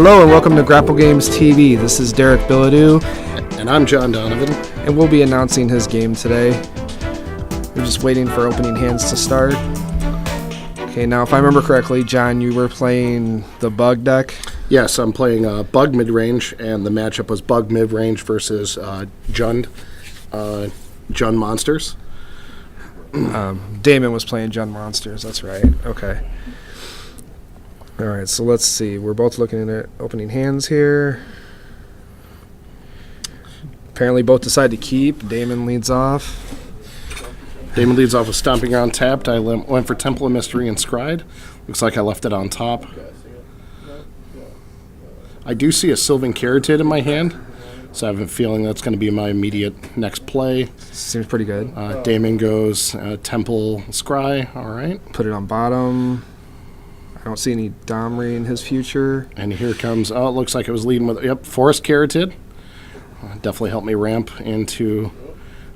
Hello and welcome to Grapple Games TV. This is Derek Billadou. And I'm John Donovan. And we'll be announcing his game today. We're just waiting for opening hands to start. Okay, now if I remember correctly, John, you were playing the Bug deck? Yes, I'm playing Bug mid-range, and the matchup was Bug mid-range versus Jund monsters. Damon was playing Jund monsters, that's right. Okay. All right, so let's see. We're both looking at opening hands here. Apparently both decide to keep. Damon leads off. Damon leads off with Stomping Ground tapped. I went for Temple of Mystery and Scried. Looks like I left it on top. I do see a Sylvan Carotid in my hand, so I have a feeling that's going to be my immediate next play. Seems pretty good. Damon goes Temple Scry. All right. Put it on bottom. I don't see any Domri in his future. And here comes, it looks like it was leading with, Forest Carotid. Definitely helped me ramp into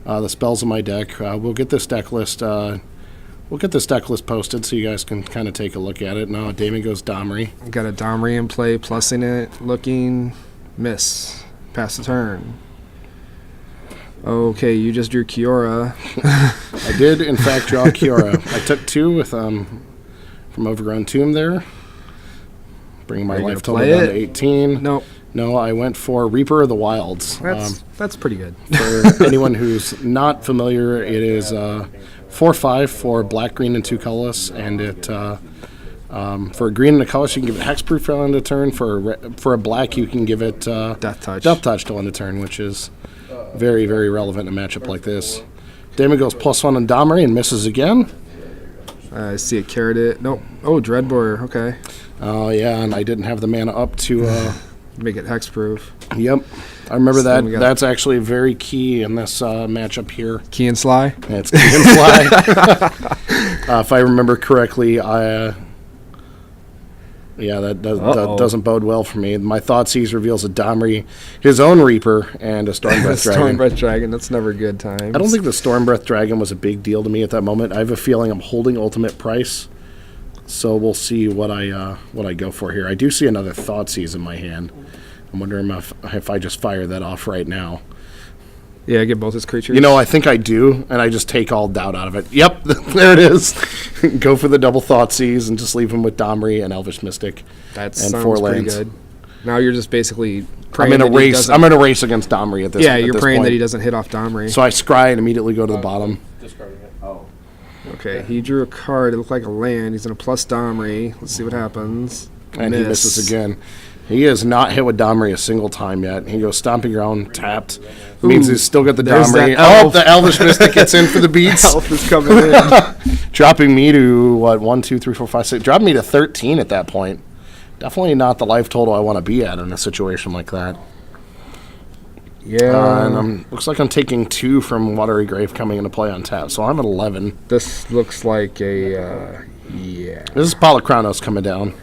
the spells in my deck. We'll get this deck list posted so you guys can kind of take a look at it. Now Damon goes Domri. Got a Domri in play, plussing it, looking, miss. Pass the turn. Okay, you just drew Kiora. I did, in fact, draw Kiora. I took two with from Overgrown Tomb there. Bringing my life total down to 18. Nope. No, I went for Reaper of the Wilds. That's pretty good. For anyone who's not familiar, it is 4/5 for black, green, and 2 colorless, and it for a green and a colorless you can give it hexproof to end of turn. For a black you can give it Death Touch to end of turn, which is very, very relevant in a matchup like this. Damon goes +1 on Domri and misses again. I see a Carotid. Nope. Oh, Dreadbore. Okay. Oh yeah, and I didn't have the mana up to make it hexproof. Yep, I remember that. That's actually very key in this matchup here. Key and Sly? Yeah, it's Key and Sly. If I remember correctly, that doesn't bode well for me. My Thoughtseize reveals a Domri, his own Reaper, and a Stormbreath Dragon. Stormbreath Dragon, that's never good times. I don't think the Stormbreath Dragon was a big deal to me at that moment. I have a feeling I'm holding ultimate price, so we'll see what I go for here. I do see another Thoughtseize in my hand. I'm wondering if I just fire that off right now. Yeah, get both his creatures. You know, I think I do, and I just take all doubt out of it. Yep, there it is. Go for the double Thoughtseize and just leave him with Domri and Elvish Mystic. That and sounds 4 pretty lands. good. Now you're just basically praying I'm in a race against Domri at this point. Yeah, you're praying that he doesn't hit off Domri. So I scry and immediately go to the bottom. Discarding it. Oh. Okay, he drew a card. It looked like a land. He's going to plus Domri. Let's see what happens. And he misses again. He has not hit with Domri a single time yet. He goes Stomping Ground, tapped. Means he's still got the Domri. Oh, the Elvish Mystic gets in for the beats. Elf is coming in. Dropping me to, 1, 2, 3, 4, 5, 6. Dropping me to 13 at that point. Definitely not the life total I want to be at in a situation like that. Yeah. And looks like I'm taking 2 from Watery Grave coming into play on tap. So I'm at 11. This looks like a, yeah. This is Polychronos coming down,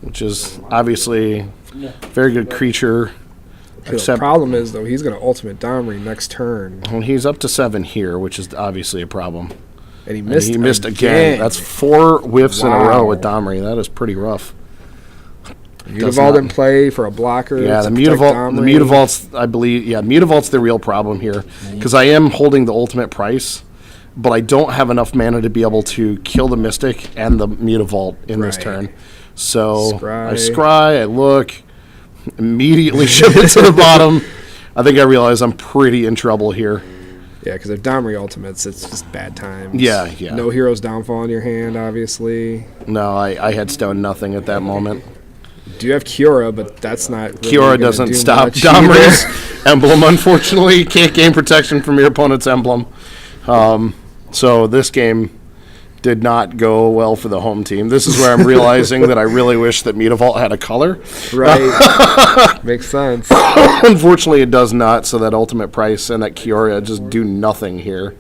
which is obviously a very good creature. The problem is, though, he's going to ultimate Domri next turn. Well, he's up to 7 here, which is obviously a problem. And he missed again. That's 4 whiffs in a row with Domri. That is pretty rough. Mutavault in play for a blocker. Yeah, the Mutavault's, I believe, Mutavault's the real problem here. Because I am holding the ultimate price, but I don't have enough mana to be able to kill the Mystic and the Mutavault in this turn. So I scry, I look, immediately ship it to the bottom. I think I realize I'm pretty in trouble here. Yeah, because if Domri ultimates, it's just bad times. Yeah. No Hero's Downfall in your hand, obviously. No, I had stone nothing at that moment. Do you have Kiora, but that's not really Kiora doesn't stop Domri's emblem, unfortunately. You can't gain protection from your opponent's emblem. So this game did not go well for the home team. This is where I'm realizing that I really wish that Mutavault had a color. Right. Makes sense. Unfortunately, it does not, so that ultimate price and that Kiora just do nothing here.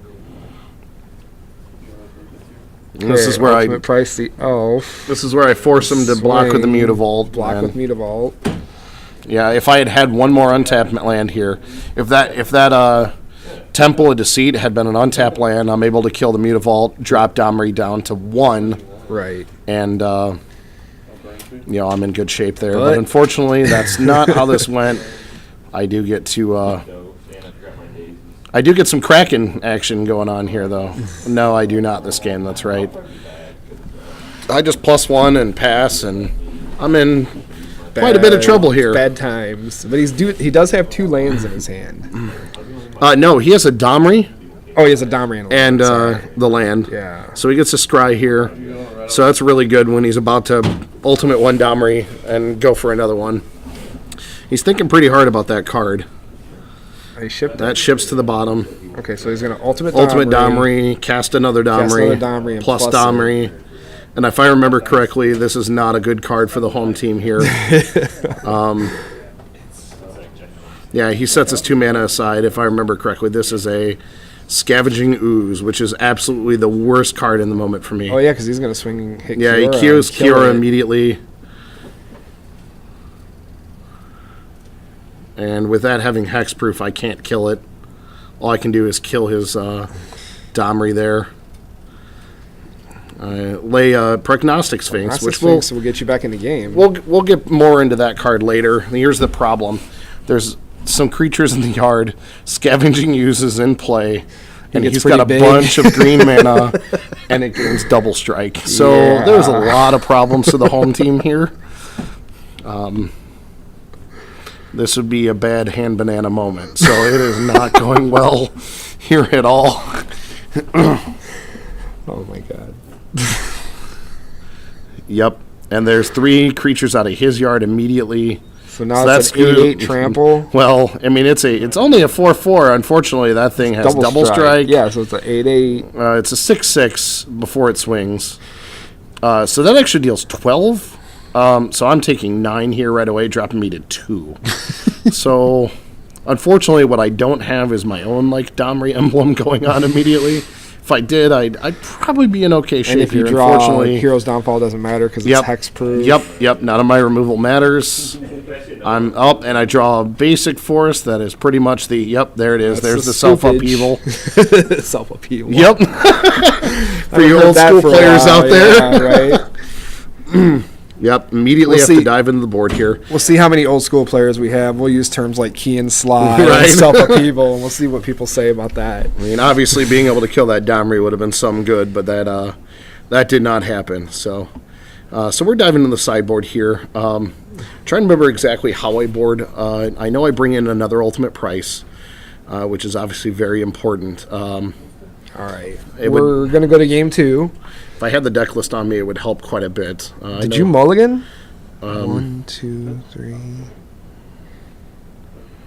Okay, this is where ultimate price the elf. This is where I force him to block with the Mutavault. With Mutavault. Yeah, if I had one more untapped land here, if that Temple of Deceit had been an untapped land, I'm able to kill the Mutavault, drop Domri down to 1. Right. And I'm in good shape there. But unfortunately, that's not how this went. I do get some Kraken action going on here, though. No, I do not this game. That's right. I just +1 and pass, and I'm in quite a bit of trouble here. Bad times. But he does have 2 lands in his hand. No, he has a Domri. Oh, he has a Domri and the land. Yeah. So he gets a scry here. So that's really good when he's about to ultimate 1 Domri and go for another one. He's thinking pretty hard about that card. That ships to the bottom. Okay, so he's going to ultimate Domri, cast another Domri, plus Domri. And if I remember correctly, this is not a good card for the home team here. Yeah, he sets his 2 mana aside. If I remember correctly, this is a Scavenging Ooze, which is absolutely the worst card in the moment for me. Oh, yeah, because he's going to swing and hit Kiora. Yeah, he kills Kiora immediately. And with that having hexproof, I can't kill it. All I can do is kill his Domri there. Lay Prognostic Sphinx, which will get you back in the game. We'll get more into that card later. Here's the problem. There's some creatures in the yard. Scavenging uses in play. And he's got a bunch of green mana, and it gains double strike. So there's a lot of problems to the home team here. This would be a bad hand banana moment. So it is not going well here at all. Oh, my God. Yep. And there's 3 creatures out of his yard immediately. So now that's an 8/8 trample. Well, I mean, it's only a 4/4. Unfortunately, that thing has double strike. Yeah, so it's an 8/8. It's a 6/6 before it swings. So that actually deals 12. So I'm taking 9 here right away, dropping me to 2. So, unfortunately, what I don't have is my own Domri emblem going on immediately. If I did, I'd probably be in okay shape. And if you here. draw Unfortunately, Hero's Downfall, doesn't matter because it's hexproof. Yep. None of my removal matters. I'm up, and I draw a basic forest that is pretty much the. Yep, there it is. There's the self-upheaval. Self-upheaval. Yep. For you old school players out there. Yeah, right. Yep, immediately have to dive into the board here. We'll see how many old school players we have. We'll use terms like key and slide and self-upheaval, and we'll see what people say about that. I mean, obviously being able to kill that Domri would have been some good, but that did not happen. So we're diving into the sideboard here. Trying to remember exactly how I board. I know I bring in another ultimate price, which is obviously very important. All right. We're going to go to game 2. If I had the deck list on me, it would help quite a bit. Did you mulligan? 1, 2, 3.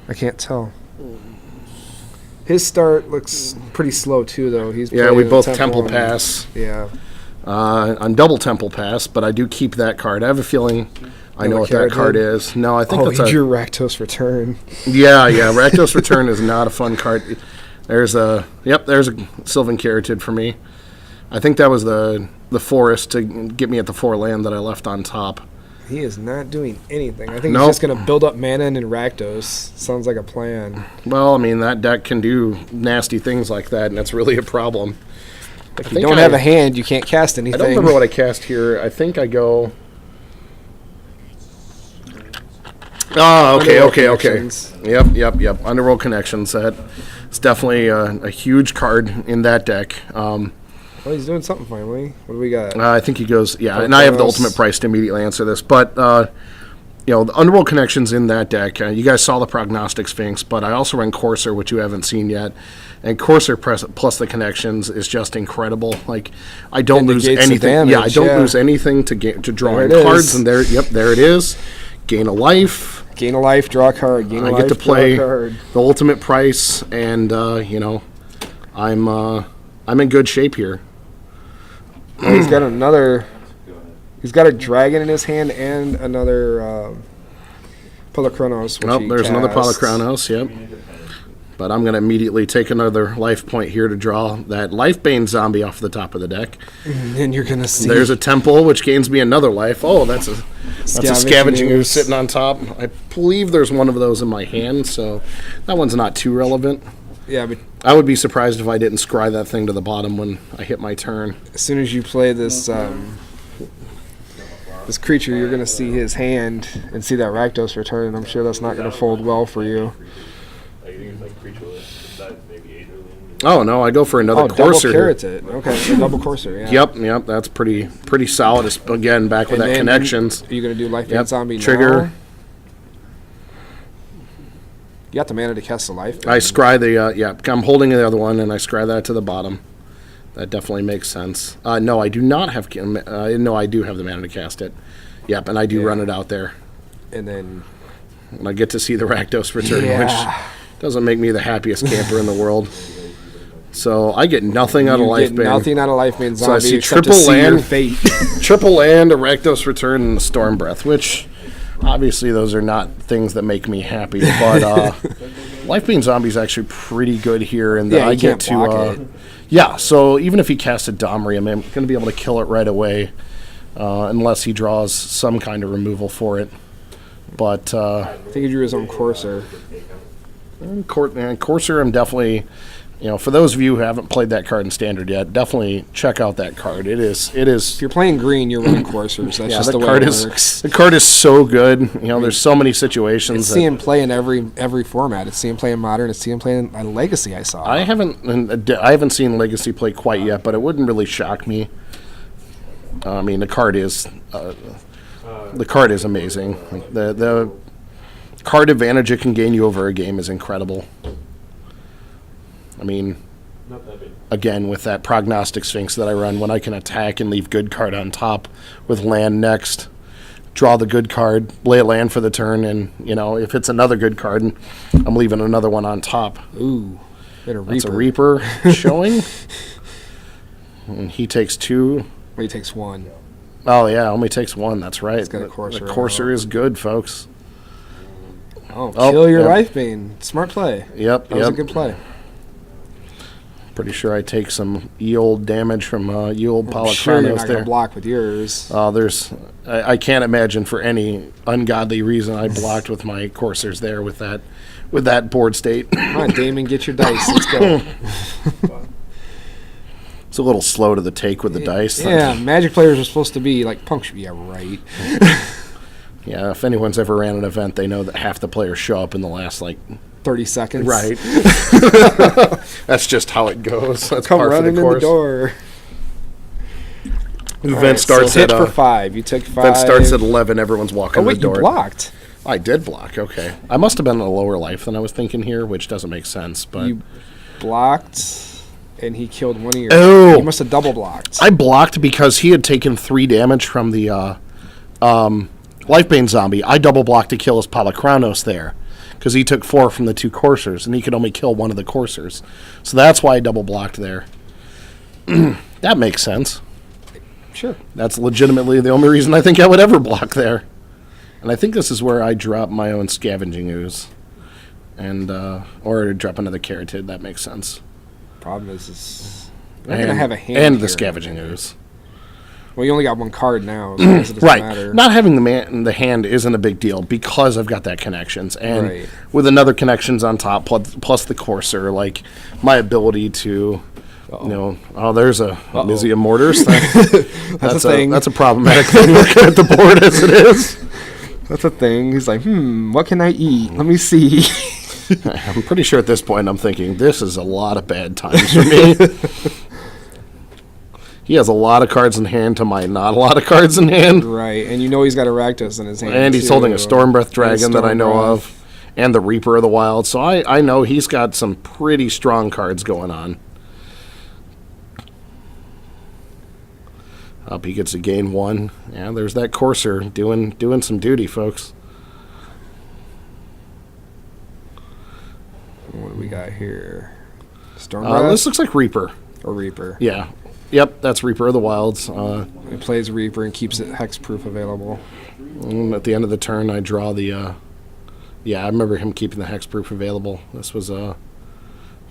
I can't tell. His start looks pretty slow too, though. We both Temple Pass. Yeah. I'm double Temple Pass, but I do keep that card. I have a feeling I know what that card is. No, I think that's he drew Rakdos Return. Yeah. Rakdos Return is not a fun card. There's a Sylvan Caryatid for me. I think that was the forest to get me at the 4 land that I left on top. He is not doing anything. I think he's just going to build up mana and Rakdos. Sounds like a plan. Well, I mean, that deck can do nasty things like that, and that's really a problem. If you don't have a hand, you can't cast anything. I don't remember what I cast here. I think I go... Oh, okay. Yep. Underworld Connections. It's definitely a huge card in that deck. Well, he's doing something finally. What do we got? I think he goes, and I have the ultimate price to immediately answer this. But, the Underworld Connections in that deck, you guys saw the Prognostic Sphinx, but I also ran Courser, which you haven't seen yet. And Courser plus the Connections is just incredible. I don't lose anything. I don't lose anything to draw cards. And there it is. Gain a life. Draw a card. I get to play the ultimate price, and, I'm in good shape here. Well, he's got another. He's got a dragon in his hand and another Polychronos. There's another Polychronos. Yep. But I'm going to immediately take another life point here to draw that Lifebane zombie off the top of the deck. And you're going to see. There's a temple, which gains me another life. Oh, that's a Scavenging Ooze sitting on top. I believe there's one of those in my hand, so that one's not too relevant. Yeah, but I would be surprised if I didn't scry that thing to the bottom when I hit my turn. As soon as you play this This creature, you're going to see his hand and see that Rakdos return, and I'm sure that's not going to fold well for you. Oh, no, I go for another Courser. Double carrots it. Okay, so double Courser, yeah. Yep, that's pretty solid. Again, back with that connections. Are you going to do Life Zombie Trigger. now? You got the mana to cast the Life. I scry the, I'm holding the other one, and I scry that to the bottom. That definitely makes sense. No, I do not have, no, I do have the mana to cast it. Yep, and I do run it out there. And then... And I get to see the Rakdos return, which doesn't make me the happiest camper in the world. So I get nothing out of Life Bane. Nothing out of Life Bane Zombie. So I see except triple to see your land, fate. triple land, a Rakdos return, and a Storm Breath, which obviously those are not things that make me happy. But Life Bane Zombie is actually pretty good here, and I get to. Yeah, so even if he casts a Domri, I'm going to be able to kill it right away, unless he draws some kind of removal for it. But I think he drew his own Courser. Courser, I'm definitely. For those of you who haven't played that card in Standard yet, definitely check out that card. It is. If you're playing green, you're running Coursers. That's just the way it works. The card is so good. There's so many situations. It's seeing play in every format. It's seeing play in Modern. It's seeing play in Legacy. I saw. I haven't seen Legacy play quite yet, but it wouldn't really shock me. The card is amazing. The card advantage it can gain you over a game is incredible. Again, with that Prognostic Sphinx that I run, when I can attack and leave good card on top with land next, draw the good card, play a land for the turn, and, if it's another good card, I'm leaving another one on top. Ooh, that's a Reaper showing. And he takes 2. Well, he takes 1. Oh, yeah, only takes 1. That's right. The Courser is good, folks. Kill your Life Bane. Smart play. Yep. That was a good play. Pretty sure I take some ye-old damage from ye-old Polychronos sure you're not there. Gonna block with yours. I can't imagine for any ungodly reason I blocked with my Coursers there with that board state. Come on, Damon, get your dice. Let's go. It's a little slow to the take with the dice. Yeah, Magic players are supposed to be like punctual. Yeah, right. Yeah, if anyone's ever ran an event, they know that half the players show up in the last 30 seconds. Right. That's just how it goes. That's Come par running for the course. in the door. The event starts at for 5. You take 5. Event starts at 11. Everyone's walking the door. You blocked. I did block. Okay, I must have been in a lower life than I was thinking here, which doesn't make sense. But you blocked, and he killed one of your. Oh, you must have double blocked. I blocked because he had taken 3 damage from the Life Bane Zombie. I double blocked to kill his Polychronos there, because he took 4 from the 2 Coursers, and he could only kill one of the Coursers. So that's why I double blocked there. That makes sense. Sure. That's legitimately the only reason I think I would ever block there. And I think this is where I drop my own Scavenging Ooze. And, or drop another Carotid. That makes sense. Problem is you're going to have a hand and here. The Scavenging Ooze. Well, you only got 1 card now, so it doesn't right. matter. Not having the hand isn't a big deal because I've got that connections. And right. with another connections on top, plus the Courser, my ability to, there's a Mizia Mortars. That's a thing. That's a problematic thing looking at the board as it is. That's a thing. He's like, what can I eat? Let me see. I'm pretty sure at this point I'm thinking, this is a lot of bad times for me. He has a lot of cards in hand to my not a lot of cards in hand. Right, and he's got a Rakdos in his hand. And he's holding a Stormbreath Dragon that I know of, and the Reaper of the Wild. So I know he's got some pretty strong cards going on. Up he gets to gain 1. Yeah, there's that Courser doing some duty, folks. What do we got here? Stormbreath? This looks like Reaper. Or Reaper. Yeah. Yep, that's Reaper of the Wilds. He plays Reaper and keeps it hexproof available. At the end of the turn, I draw the... I remember him keeping the hexproof available. This was a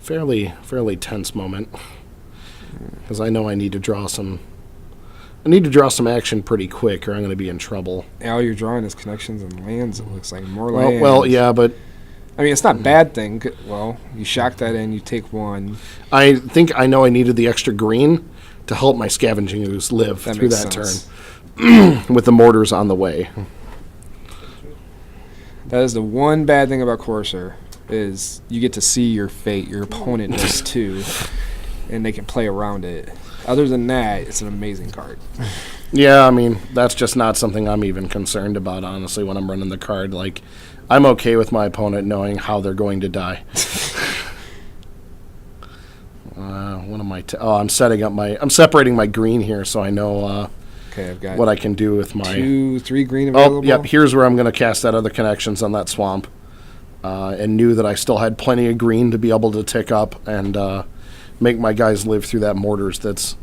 fairly tense moment. Because I know I need to draw some... action pretty quick or I'm going to be in trouble. All you're drawing is connections and lands, it looks like. More lands. Well, yeah, but... it's not a bad thing. Well, you shock that in, you take 1. I think I know I needed the extra green to help my Scavenging Ooze live That through makes that sense. turn with the mortars on the way. That is the one bad thing about Courser, is you get to see your fate. Your opponent does too, and they can play around it. Other than that, it's an amazing card. Yeah, I mean, that's just not something I'm even concerned about, honestly, when I'm running the card. Like, I'm okay with my opponent knowing how they're going to die. What am I? I'm setting up I'm separating my green here, so I know Okay, I've got what I can do with my 2-3 green available. Oh, yep. Here's where I'm going to cast that other connections on that swamp, and knew that I still had plenty of green to be able to tick up and make my guys live through that mortars that's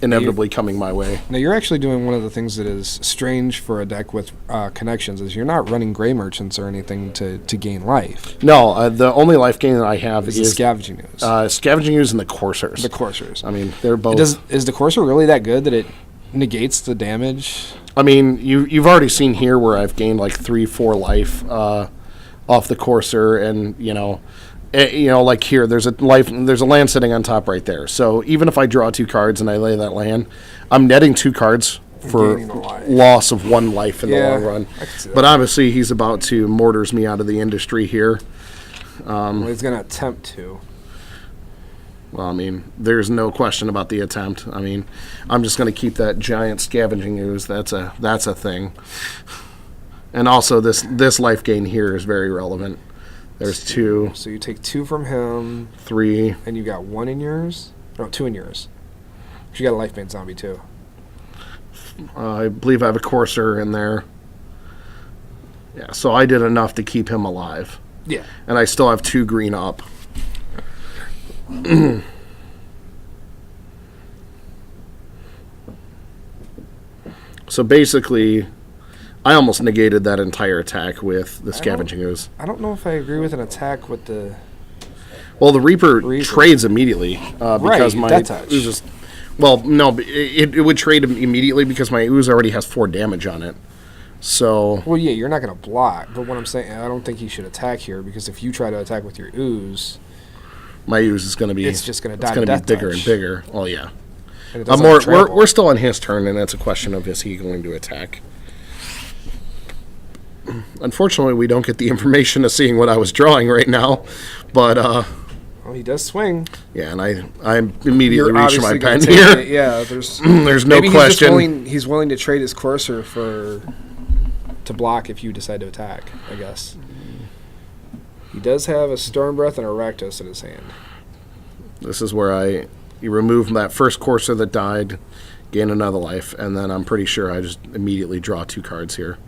inevitably coming my way. Now you're actually doing one of the things that is strange for a deck with connections, is you're not running gray merchants or anything to gain life. No, the only life gain that I have It's is the Scavenging Ooze. Scavenging Ooze and the Coursers. The Coursers. I mean, they're both. Is the Courser really that good that it negates the damage? I mean, you've already seen here where I've gained like 3-4 life off the Courser, and like here, there's a land sitting on top right there. So even if I draw 2 cards and I lay that land, I'm netting 2 cards for loss of 1 life in the long run. But obviously, he's about to mortars me out of the industry here. Well, he's going to attempt to. Well, I mean, there's no question about the attempt. I mean, I'm just going to keep that giant Scavenging Ooze. That's a thing. And also, this life gain here is very relevant. There's 2. So you take 2 from him. 3. And you got 1 in yours? No, 2 in yours. You got a life bane zombie too. I believe I have a Courser in there. Yeah, so I did enough to keep him alive. Yeah. And I still have 2 green up. So basically, I almost negated that entire attack with the Scavenging Ooze. I don't know if I agree with an attack with the... Well, the Reaper trades immediately because my Ooze is... Well, no, it would trade immediately because my Ooze already has 4 damage on it. So... Well, yeah, you're not going to block, but what I'm saying, I don't think he should attack here, because if you try to attack with your Ooze... My Ooze is going to be... It's just going to die. It's going to be bigger and bigger. Oh, yeah. We're still on his turn, and it's a question of, is he going to attack? Unfortunately, we don't get the information of seeing what I was drawing right now, but... Well, he does swing. Yeah, and I immediately reached my pen here. here. Yeah, there's no question. He's willing to trade his Courser to block if you decide to attack, I guess. He does have a Storm Breath and a Rakdos in his hand. This is where you remove that first Courser that died, gain another life, and then I'm pretty sure I just immediately draw 2 cards here.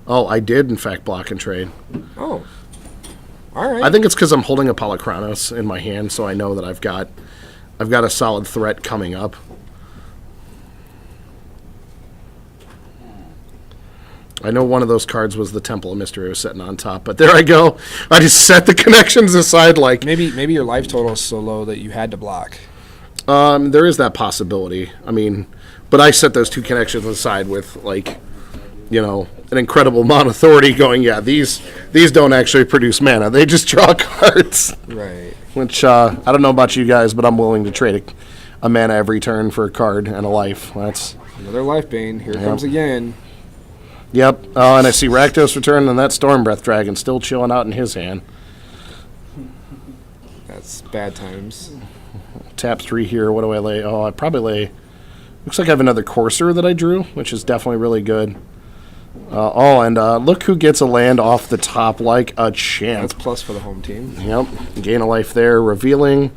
Oh, I did, in fact, block and trade. Oh. All right. I think it's because I'm holding a Polychronos in my hand, so I know that I've got a solid threat coming up. I know one of those cards was the Temple of Mystery I was sitting on top, but there I go. I just set the connections aside like... Maybe your life total is so low that you had to block. There is that possibility. I mean, but I set those 2 connections aside with, like, an incredible amount of authority going, yeah, these don't actually produce mana. They just draw cards. Right. Which, I don't know about you guys, but I'm willing to trade a mana every turn for a card and a life. That's another life bane. Here it comes again. Yep. Oh, and I see Rakdos return, and that Storm Breath Dragon still chilling out in his hand. That's bad times. Tap 3 here. What do I lay? Oh, I probably lay... Looks like I have another Courser that I drew, which is definitely really good. And look who gets a land off the top like a champ. That's plus for the home team. Yep. Gain a life there. Revealing.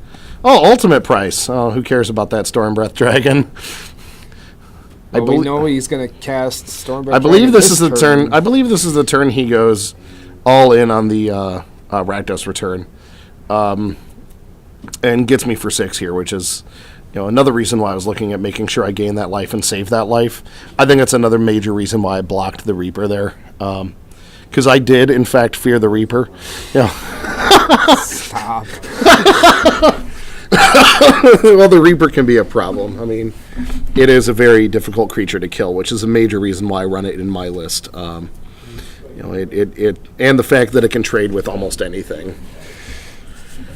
Oh, ultimate price. Oh, who cares about that Storm Breath Dragon? Well, we know he's going to cast Storm Breath. I believe this is the turn. I believe this is the turn he goes all in on the Rakdos return, and gets me for 6 here, which is another reason why I was looking at making sure I gain that life and save that life. I think that's another major reason why I blocked the Reaper there, because I did in fact fear the Reaper. Stop. Well, the Reaper can be a problem. I mean, it is a very difficult creature to kill, which is a major reason why I run it in my list. It and the fact that it can trade with almost anything.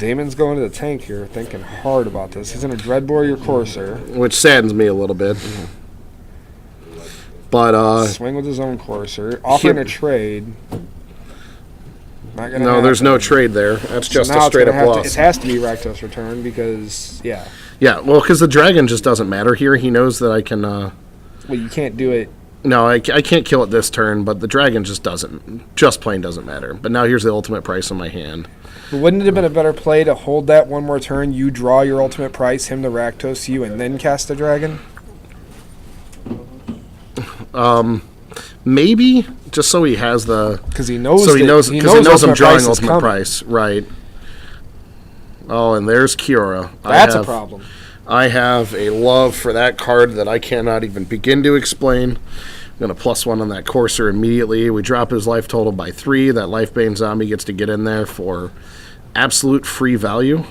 Damon's going to the tank here, thinking hard about this. He's going to Dreadbore your Courser. Which saddens me a little bit. But swing with his own Courser, offering a trade. Not gonna happen. There's no trade there. That's just a straight up loss. It has to be Rakdos return because yeah. Yeah, well, because the dragon just doesn't matter here. He knows that I can. Well, you can't do it. No, I can't kill it this turn, but the dragon just plain doesn't matter. But now here's the ultimate price on my hand. But wouldn't it have been a better play to hold that one more turn, you draw your ultimate price, him to Rakdos you, and then cast the dragon? Maybe, just so he has the... Because he knows I'm drawing ultimate price, right. Oh, and there's Kiora. That's a problem. I have a love for that card that I cannot even begin to explain. I'm going to +1 on that Courser immediately. We drop his life total by 3. That Lifebane zombie gets to get in there for absolute free value.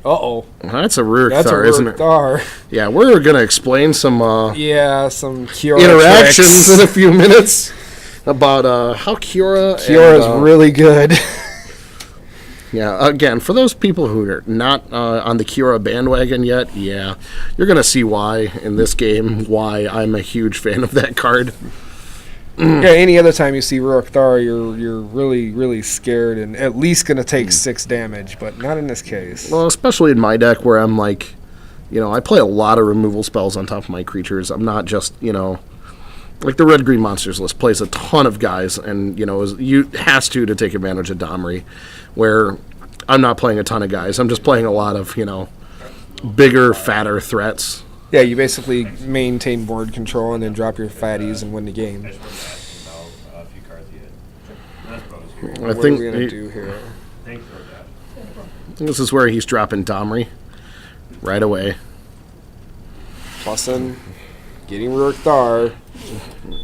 Uh-oh. That's a Rurik-Thar, isn't it? Thar. Yeah, we're going to explain some some Kiora interactions tricks in a few minutes about how Kiora's really good. Yeah, again, for those people who are not on the Kiora bandwagon yet, yeah, you're going to see why in this game, why I'm a huge fan of that card. Yeah, any other time you see Rurik-Thar, you're really, really scared and at least going to take 6 damage, but not in this case. Well, especially in my deck where I'm like, I play a lot of removal spells on top of my creatures. I'm not just, like the red-green monsters list plays a ton of guys and, has to take advantage of Domri, where I'm not playing a ton of guys. I'm just playing a lot of, bigger, fatter threats. Yeah, you basically maintain board control and then drop your fatties and win the game. I think what are we going to do here? This is where he's dropping Domri right away. Plusin, getting Rurik-Thar.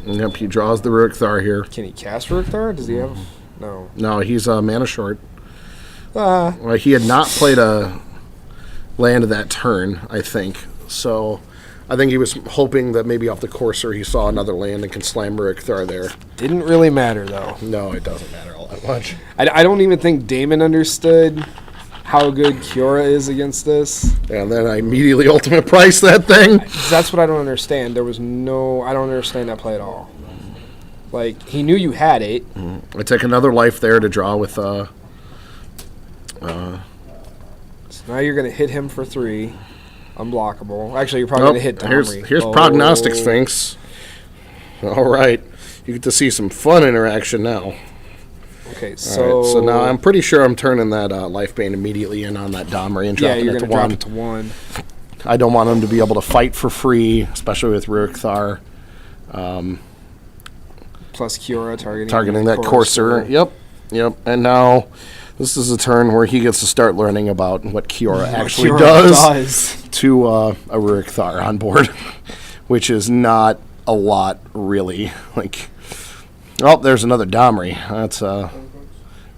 Yep, he draws the Rurik-Thar here. Can he cast Rurik-Thar? Does he have... No. No, he's mana short. Well, he had not played a land that turn, I think. So I think he was hoping that maybe off the Courser he saw another land and can slam Rurik-Thar there. Didn't really matter, though. No, it doesn't matter all that much. I don't even think Damon understood how good Kiora is against this. And then I immediately ultimate price that thing. That's what I don't understand. I don't understand that play at all. Like, he knew you had it. I take another life there to draw with... So now you're going to hit him for 3. Unblockable. Actually, you're probably going to hit Domri. Here's Prognostic Sphinx. All right. You get to see some fun interaction now. Okay, so... All right, so now I'm pretty sure I'm turning that Lifebane immediately in on that Domri and dropping it to 1. Drop it to 1. I don't want him to be able to fight for free, especially with Rurik-Thar. Plus Kiora targeting that Courser. Yep. And now this is a turn where he gets to start learning about what Kiora actually does to a Rurik-Thar on board, which is not a lot, really. Like, oh, there's another Domri. That's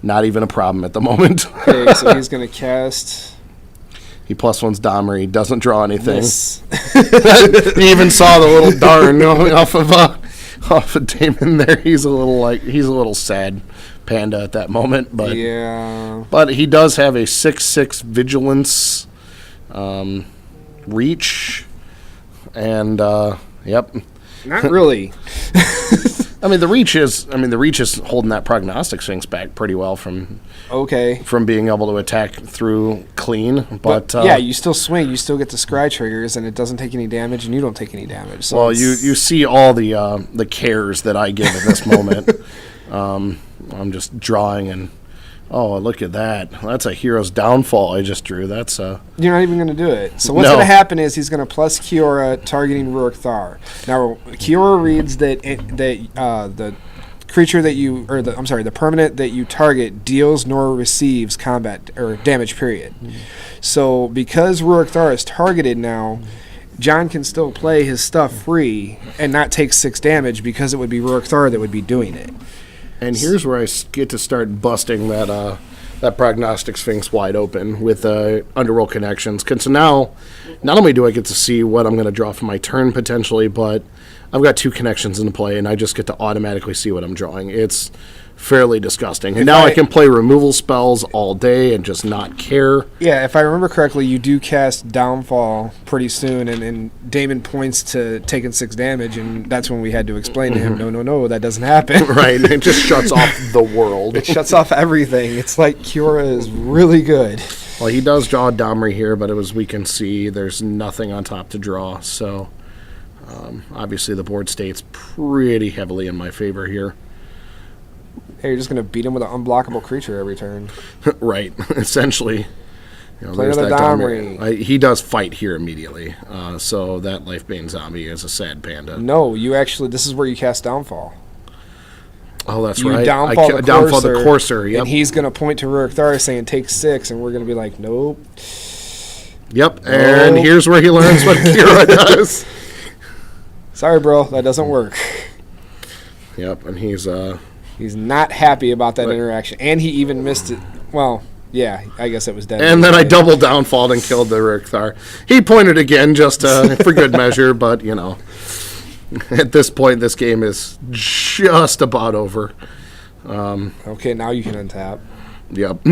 not even a problem at the moment. Okay, so he's going to cast... He +1's Domri, doesn't draw anything. He even saw the little darn off of Damon there. He's a little sad panda at that moment, but yeah. But he does have a 6/6 vigilance, reach, and yep. Not really. The reach is holding that Prognostic Sphinx back pretty well from being able to attack through clean. But yeah, you still swing, you still get the scry triggers, and it doesn't take any damage, and you don't take any damage. So well, you see all the cares that I give at this moment. I'm just drawing and oh, look at that! That's a Hero's Downfall I just drew. That's You're not even going to do it. So what's going to happen is he's going to plus Kiora targeting Rurik-Thar. Now Kiora reads that the creature that the permanent that you target deals nor receives combat or damage. Period. So because Rurik-Thar is targeted now, John can still play his stuff free and not take 6 damage because it would be Rurik-Thar that would be doing it. And here's where I get to start busting that Prognostic Sphinx wide open with Underworld Connections. So now, not only do I get to see what I'm going to draw for my turn potentially, but I've got 2 connections into play, and I just get to automatically see what I'm drawing. It's fairly disgusting. And now I can play removal spells all day and just not care. Yeah, if I remember correctly, you do cast Downfall pretty soon, and Damon points to taking 6 damage, and that's when we had to explain to him, no, that doesn't happen. Right, it just shuts off the world. It shuts off everything. It's like Kiora is really good. Well, he does draw Domri here, but as we can see, there's nothing on top to draw, so obviously the board states pretty heavily in my favor here. Hey, you're just going to beat him with an unblockable creature every turn. Right, essentially. Play another Domri. He does fight here immediately, so that Lifebane zombie is a sad panda. No, you actually, this is where you cast Downfall. Oh, that's you right. Downfall the Courser, yep. And he's going to point to Rurik Thar saying, take 6, and we're going to be like, nope. Yep, and here's where he learns what Kira does. Sorry, bro, that doesn't work. Yep, and he's not happy about that interaction, and he even missed it. Well, yeah, I guess it was dead. And then I double downfalled and killed the Rickthar. He pointed again just for good measure, but, at this point, this game is just about over. Okay, now you can untap. Yep.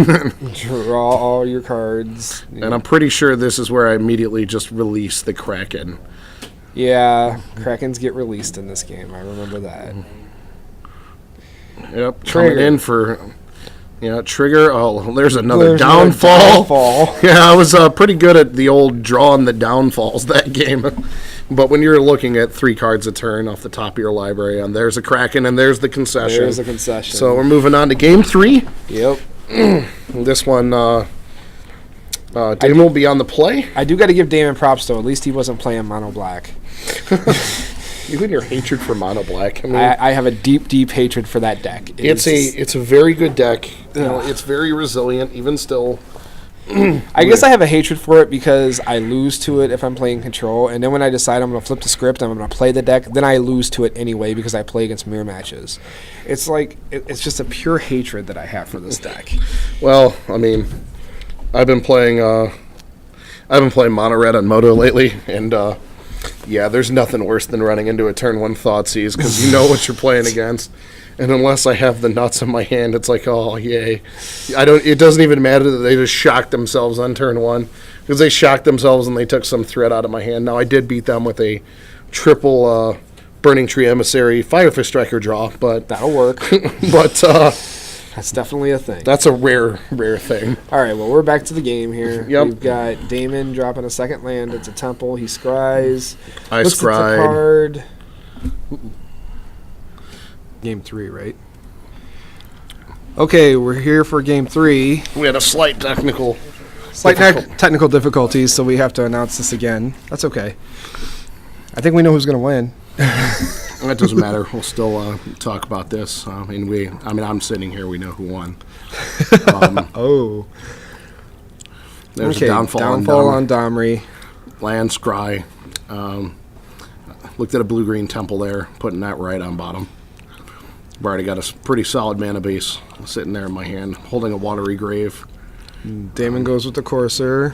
Draw all your cards. And I'm pretty sure this is where I immediately just release the Kraken. Yeah, Krakens get released in this game. I remember that. Yep, coming in for trigger. Oh, there's another downfall. Yeah, I was pretty good at the old drawing the downfalls that game. But when you're looking at 3 cards a turn off the top of your library, and there's a Kraken and there's the concession. There's a concession. So we're moving on to game 3. Yep. This one, Damon will be on the play. I do got to give Damon props, though. At least he wasn't playing mono black. You and your hatred for mono black. I mean, I have a deep, deep hatred for that deck. It's a very good deck. It's very resilient, even still. I guess I have a hatred for it because I lose to it if I'm playing control, and then when I decide I'm going to flip the script and I'm going to play the deck, then I lose to it anyway because I play against mirror matches. It's like it's just a pure hatred that I have for this deck. Well, I mean, I've been playing mono red on Moto lately, and yeah, there's nothing worse than running into a turn 1 Thoughtseize because you know what you're playing against. And unless I have the nuts in my hand, it's like, oh, yay. It doesn't even matter that they just shocked themselves on turn 1 because they shocked themselves and they took some threat out of my hand. Now, I did beat them with a triple Burning Tree Emissary Firefish Striker draw, but that'll work. But that's definitely a thing. That's a rare thing. All right, well, we're back to the game here. Yep. We've got Damon dropping a second land. It's a temple. He scries. I scried. Card. Game 3, right? Okay, we're here for game 3. We had a slight technical difficulties, so we have to announce this again. That's okay. I think we know who's going to win. That doesn't matter. We'll still talk about this. I'm sitting here. We know who won. There's a downfall on Domri. Land scry. Looked at a blue-green temple there, putting that right on bottom. I've already got a pretty solid mana base sitting there in my hand, holding a Watery Grave. Damon goes with the Courser.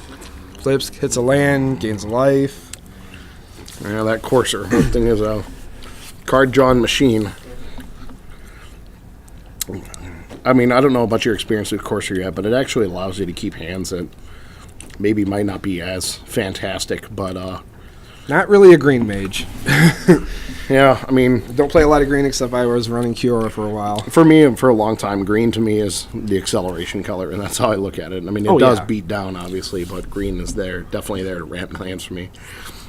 Flips, hits a land, gains a life. Yeah, that Courser. That thing is a card-drawn machine. I mean, I don't know about your experience with Courser yet, but it actually allows you to keep hands that maybe might not be as fantastic, but not really a green mage. Yeah, I mean, don't play a lot of green except I was running Kiora for a while. For me, and for a long time, green to me is the acceleration color, and that's how I look at it. I mean, it does beat down, obviously, but green is definitely there to ramp lands for me.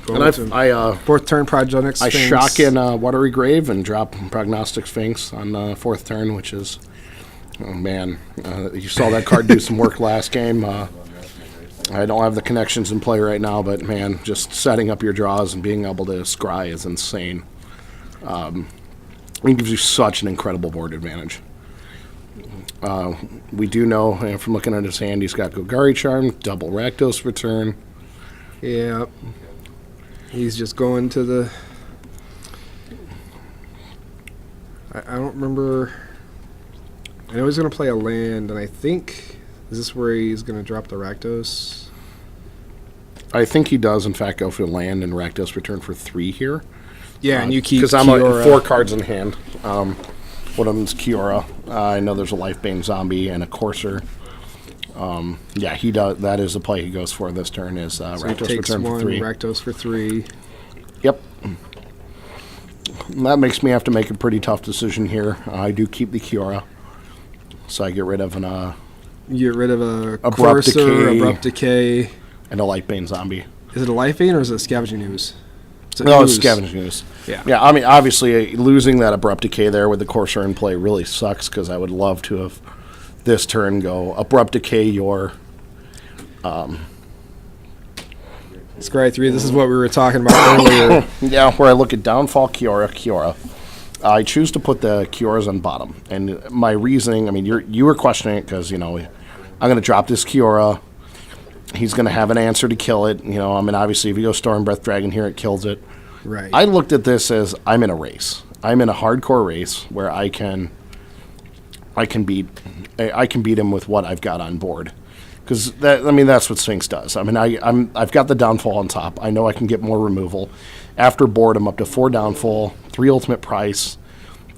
And I fourth turn Progenic Sphinx. I shock in Watery Grave and drop Prognostic Sphinx on fourth turn, which is, oh man, you saw that card do some work last game. I don't have the connections in play right now, but man, just setting up your draws and being able to scry is insane. It gives you such an incredible board advantage. We do know from looking at his hand, he's got Golgari Charm, double Rakdos Return. Yeah. He's just going to the... I don't remember... I know he's going to play a land, and I think... Is this where he's going to drop the Rakdos? I think he does, in fact, go for land and Rakdos Return for 3 here. Yeah, and you keep because I'm 4 cards in hand. One of them's Kiora. I know there's a Lifebane zombie and a Courser. Yeah, he does. That is the play he goes for this turn. Is So he Rakdos takes return for one, 3. Rakdos for 3. Yep. That makes me have to make a pretty tough decision here. I do keep the Kiora, so I get rid of an You get rid of a Abrupt Courser, Decay. Abrupt Decay. and a Lightbane zombie. Is it a Lifebane or is it a Scavenging Ooze? No, it's Scavenging Ooze. Yeah. Yeah, I mean, obviously, losing that Abrupt Decay there with the Courser in play really sucks because I would love to have this turn go Abrupt Decay your... Scry 3, this is what we were talking about earlier. Yeah, where I look at Downfall, Kiora. I choose to put the Kioras on bottom. And my reasoning, I mean, you were questioning it because, I'm going to drop this Kiora. He's going to have an answer to kill it. I mean, obviously, if you go Storm Breath Dragon here, it kills it. Right. I looked at this as I'm in a race. I'm in a hardcore race where I can beat him with what I've got on board. Because that's what Sphinx does. I mean, I've got the Downfall on top. I know I can get more removal. After board, I'm up to 4 Downfall, 3 Ultimate Price,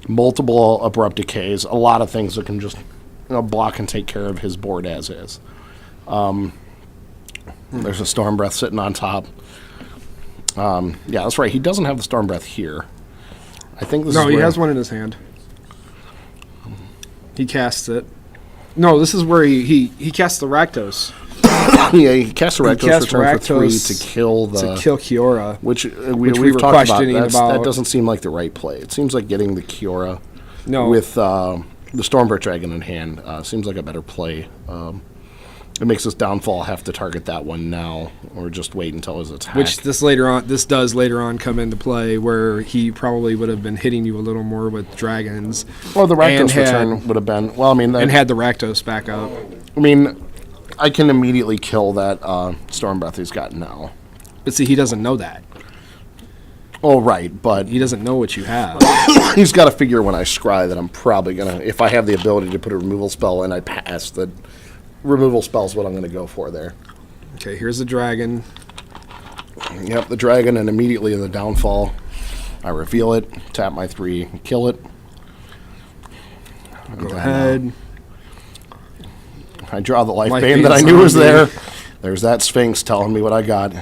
multiple Abrupt Decays, a lot of things that can just block and take care of his board as is. There's a Storm Breath sitting on top. Yeah, that's right. He doesn't have the Storm Breath here. I think this is he has one in his hand. He casts it. No, this is where he casts the Rakdos. Yeah, he casts a Rakdos, return for 3 to kill Kiora. Which we we've were talked questioning about. about. That doesn't seem like the right play. It seems like getting the Kiora No. with the Stormbreath Dragon in hand seems like a better play. It makes us Downfall have to target that one now, or just wait until his attack. Which this does later on come into play, where he probably would have been hitting you a little more with dragons. Well, the Rakdos return would have been and had the Rakdos back up. I mean, I can immediately kill that Storm Breath he's got now. But see, he doesn't know that. Oh, right, but he doesn't know what you have. He's got to figure when I scry that I'm probably gonna, if I have the ability to put a removal spell and I pass, the removal spell is what I'm gonna go for there. Okay, here's the dragon. Yep, the dragon, and immediately in the Downfall, I reveal it, tap my 3, kill it. Go ahead. I draw the Lifebane that I knew was there. There's that Sphinx telling me what I got.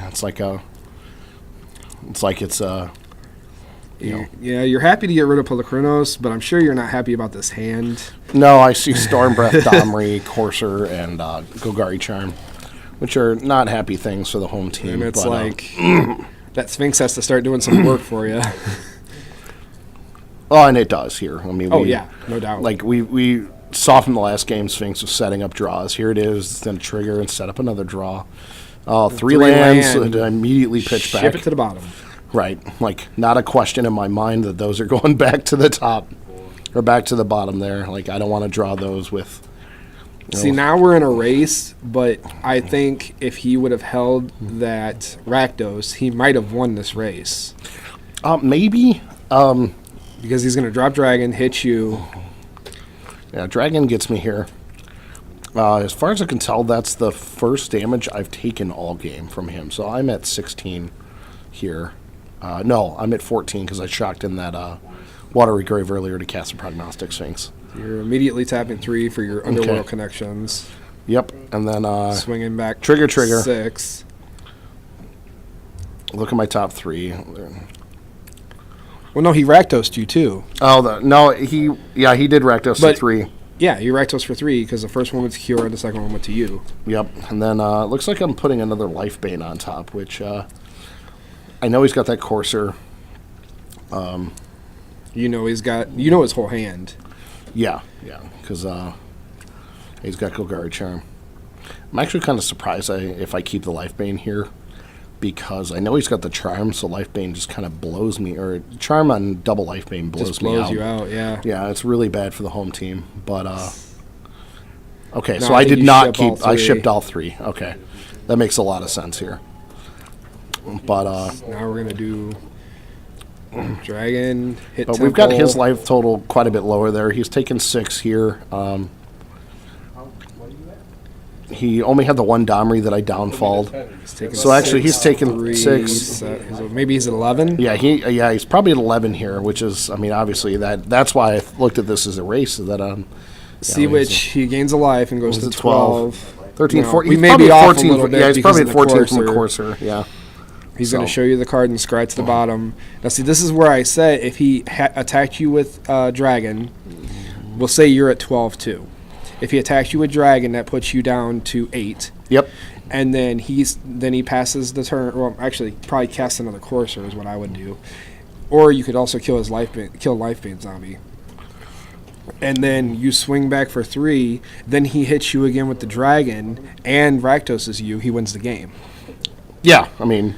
Yeah, you're happy to get rid of Polychronos, but I'm sure you're not happy about this hand. No, I see Storm Breath, Domri, Courser, and Golgari Charm, which are not happy things for the home team. And it's that Sphinx has to start doing some work for you. Oh, and it does here. I mean, yeah, no doubt. Like we saw from the last game, Sphinx was setting up draws. Here it is, it's going to trigger and set up another draw. 3 lands, and immediately pitch back. Ship it to the bottom. Right, like not a question in my mind that those are going back to the top or back to the bottom there. Like I don't want to draw those with. See, now we're in a race, but I think if he would have held that Rakdos, he might have won this race. Maybe. Because he's going to drop Dragon, hit you. Yeah, Dragon gets me here. As far as I can tell, that's the first damage I've taken all game from him. So I'm at 16 here. No, I'm at 14 because I shocked in that Watery Grave earlier to cast a Prognostic Sphinx. You're immediately tapping 3 for your Underworld connections. Yep, and then swinging back trigger 6. Look at my top 3. Well, no, he Rakdosed you too. Oh, he did Rakdos for 3. Yeah, you Rakdos for 3 because the first one went to Kiora, the second one went to you. Yep, and then it looks like I'm putting another Lifebane on top, which I know he's got that Courser. He's got his whole hand. Yeah, because he's got Golgari Charm. I'm actually kind of surprised if I keep the Lifebane here, because I know he's got the Charm, so Lifebane just kind of blows me, or Charm on double Lifebane blows me out. Just blows you out, yeah. Yeah, it's really bad for the home team, but okay, so I did not keep. I shipped all 3. Okay, that makes a lot of sense here. But now we're gonna do Dragon hit. But we've got his life total quite a bit lower there. He's taken 6 here. He only had the one Domri that I downfalled. So actually, he's taken 6. So maybe he's at 11. Yeah, he's probably at 11 here, which is, I mean, obviously that's why I looked at this as a race. So that See which he gains a life and goes to 12. 13, 14. We may be off 14, a little bit. Yeah, he's probably at 14 from the courser. Yeah. He's going to show you the card and scry to the bottom. Now, see, this is where I said if he attacked you with Dragon, we'll say you're at 12 too. If he attacks you with Dragon, that puts you down to 8. Yep. And then he passes the turn. Well, actually, probably cast another courser is what I would do. Or you could also kill his Lifebane zombie. And then you swing back for 3. Then he hits you again with the Dragon and Rakdoses you. He wins the game. Yeah, I mean,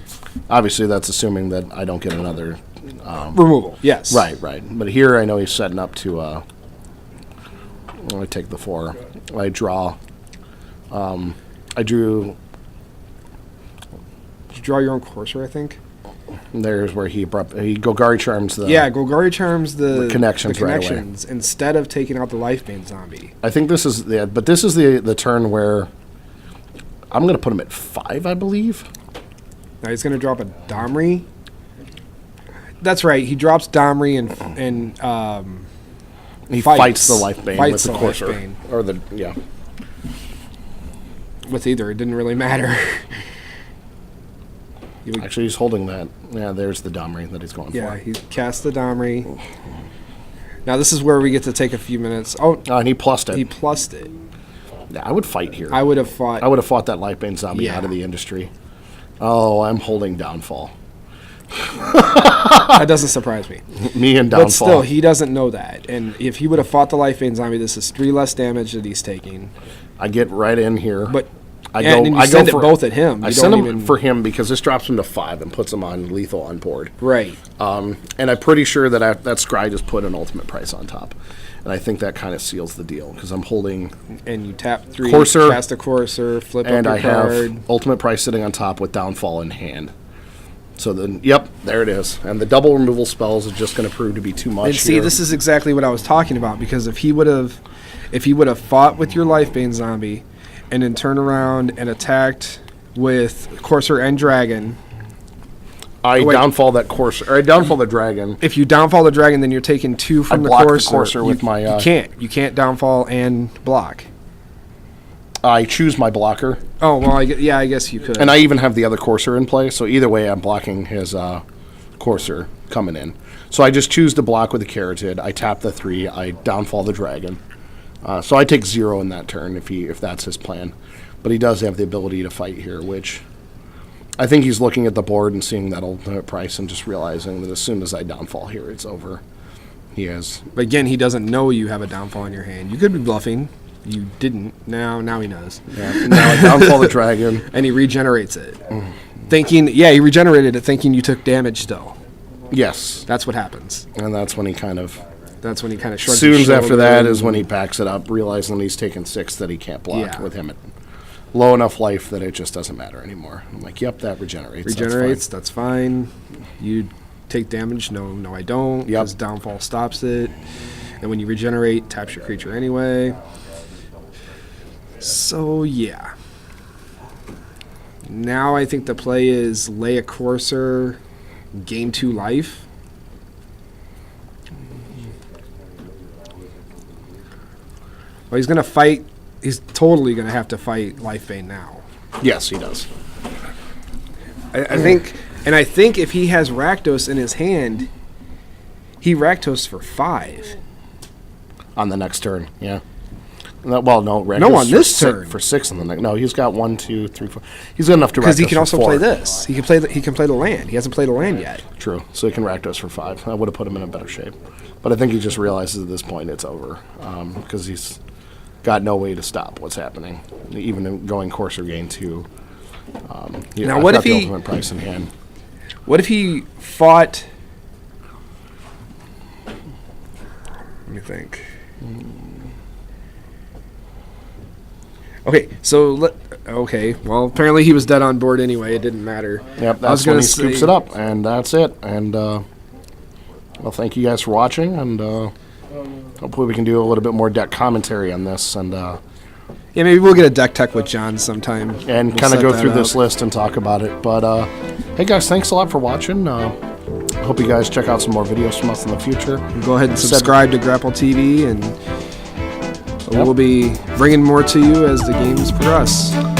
obviously that's assuming that I don't get another removal. Yes. Right. But here I know he's setting up to. I take the 4. I draw. I drew. Did you draw your own courser? I think. There's where he Golgari charms the. Yeah, Golgari charms the connections right away. Instead of taking out the Lifebane zombie. I think this is but this is the turn where I'm going to put him at 5, I believe. Now he's going to drop a Domri. That's right. He drops Domri and he fights the Lifebane with the courser. Lifebane. Or with either. It didn't really matter. Actually, he's holding that. Yeah, there's the Domri that he's going for. Yeah, he cast the Domri. Now this is where we get to take a few minutes. Oh, and he plussed it. He plussed it. Yeah, I would fight here. I would have fought that Lifebane zombie out of the industry. Oh, I'm holding Downfall. That doesn't surprise me. Me and Downfall. But still, he doesn't know that. And if he would have fought the Lifebane zombie, this is 3 less damage that he's taking. I get right in here. But I send it both at him. I send him for him because this drops him to 5 and puts him on lethal on board. Right. And I'm pretty sure that Scry just put an ultimate price on top. And I think that kind of seals the deal because I'm holding. And you tap 3, courser, cast a courser, flip and up your card. Have ultimate price sitting on top with Downfall in hand. So then, yep, there it is. And the double removal spells is just going to prove to be too much. And see, this is exactly what I was talking about because if he would have fought with your Lifebane zombie, and then turn around and attacked with Courser and Dragon. I downfall that Courser, or I downfall the Dragon. If you downfall the Dragon, then you're taking 2 from the Courser. The Courser with my. You can't downfall and block. I choose my blocker. Oh well, I guess you could. And I even have the other Courser in play, so either way, I'm blocking his Courser coming in. So I just choose to block with the Carotid. I tap the 3. I downfall the Dragon. So I take 0 in that turn if that's his plan. But he does have the ability to fight here, which I think he's looking at the board and seeing that ultimate price and just realizing that as soon as I downfall here, it's over. He has. But again, he doesn't know you have a downfall in your hand. You could be bluffing. You didn't. Now he knows. Yeah. Now I downfall the Dragon. And he regenerates it. He regenerated it thinking you took damage still. Yes. That's what happens. And that's when he kind of shrugs his shoulder. Soon after that is when he backs it up, realizing he's taken 6 that he can't block with him at low enough life that it just doesn't matter anymore. I'm like, yep, that regenerates. That's fine. You take damage. No, I don't. Because downfall stops it. And when you regenerate, taps your creature anyway. So, yeah. Now I think the play is lay a Courser, gain 2 life. Well, he's going to fight. He's totally going to have to fight Lifebane now. Yes, he does. I think if he has Rakdos in his hand, he Rakdos for 5. On the next turn, yeah. Well, no, Rakdos no, on this turn for 6 on the next. No, he's got 1, 2, 3, 4. He's got enough to Rakdos because he can also 4. play this. He can play the land. He hasn't played a land yet. True, so he can Rakdos for 5. I would have put him in a better shape, but I think he just realizes at this point it's over because he's got no way to stop what's happening, even going Courser gain 2. Now, what if the ultimate price in hand? What if he fought? Let me think. Okay, well, apparently he was dead on board anyway. It didn't matter. Yep, that's when he scoops it up, and that's it. And, well, thank you guys for watching, and hopefully we can do a little bit more deck commentary on this. And Yeah, maybe we'll get a deck tech with John sometime. And We'll kind of set go that through up. this list and talk about it. But hey guys, thanks a lot for watching. Hope you guys check out some more videos from us in the future. Go ahead and subscribe to Grapple TV, and we'll be bringing more to you as the games progress.